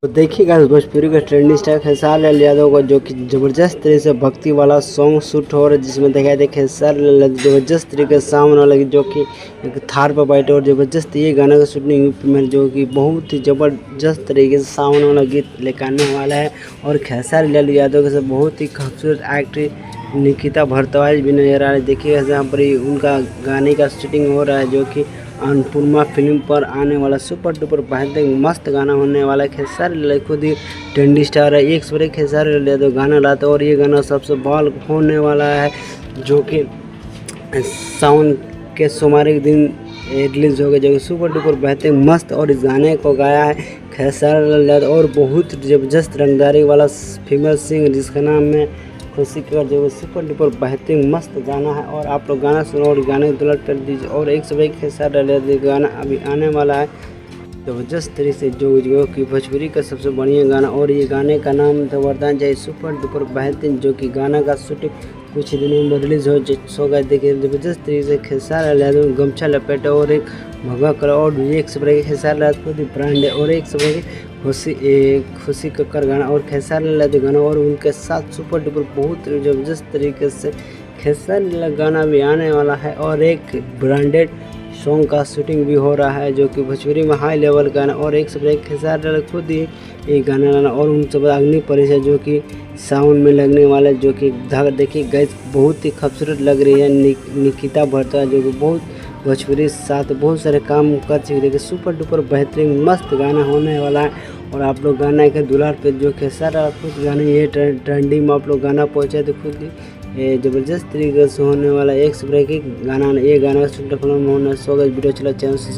तो देखिएगा भोजपुरी का ट्रेंडिंग स्टार खेसारी लाल यादव का जो कि ज़बरदस्त तरीके से भक्ति वाला सॉन्ग शूट हो रहा है, जिसमें दिखाई दे खेसारी लाल यादव ज़बरदस्त तरीके से सामने वाला जो कि एक थार पर बैठे और ज़बरदस्त ये गाना का शूटिंग यूपी में जो कि बहुत ही ज़बरदस्त तरीके से सामने वाला गीत लेकर आने वाला है। और खेसारी लाल यादव के साथ बहुत ही खूबसूरत एक्ट्रेस निकिता भारद्वाज भी नजर आ रही है। देखिएगा यहाँ पर ही उनका गाने का शूटिंग हो रहा है, जो कि अन्नपूर्णा फिल्म पर आने वाला सुपर डुपर बेहतरीन मस्त गाना होने वाला है। खेसारी लाल खुद ही ट्रेंडी स्टार है, एक से खेसारी लाल यादव गाना लाता है और ये गाना सबसे बवाल होने वाला है, जो कि सावन के सोमवार के दिन रिलीज हो गया, जो कि सुपर डुपर बेहतरीन मस्त। और इस गाने को गाया है खेसारी लाल यादव और बहुत ज़बरदस्त रंगदारी वाला फीमेल सिंगर जिसका नाम है खुशी कर, जो सुपर डुपर बेहतरीन मस्त गाना है। और आप लोग गाना सुनो और गाने को दुलार कर दीजिए। और एक से खेसारी लाल यादव गाना अभी आने वाला है ज़बरदस्त तरीके से, जो कि भोजपुरी का सबसे बढ़िया गाना। और ये गाने का नाम था वरदान चाहिए सुपर डुपर बेहतरीन, जो कि गाना का शूटिंग कुछ दिनों में रिलीज हो गया। देखिए ज़बरदस्त तरीके से खेसारी लाल यादव गमछा लपेटे और एक भगवा कलर और एक से खेसारी लाल खुद ब्रांड है। और एक से खुशी कक्कर गाना और खेसारी लाल यादव गाना और उनके साथ सुपर डुपर बहुत ज़बरदस्त तरीके से खेसारी लाल गाना भी आने वाला है। और एक ब्रांडेड सॉन्ग का शूटिंग भी हो रहा है, जो कि भोजपुरी में हाई लेवल गाना। और एक से खेसारी लाल खुद ही ये गाना लाना और उनसे अग्नि परिचय जो कि साउंड में लगने वाला, जो कि देखिए गैस बहुत ही खूबसूरत लग रही है। निकिता भारद्वाज जो कि बहुत भोजपुरी साथ बहुत सारे काम कर चुके, देखिए सुपर डुपर बेहतरीन मस्त गाना होने वाला है। और आप लोग गाना के दुलार पे जो खेसारी लाल खुद गाने ये ट्रेंडिंग में आप लोग गाना पहुँचे तो खुद ये ज़बरदस्त तरीके से होने वाला एक से गाना, ये गाना का फिल्म होने सो वीडियो चला चैनल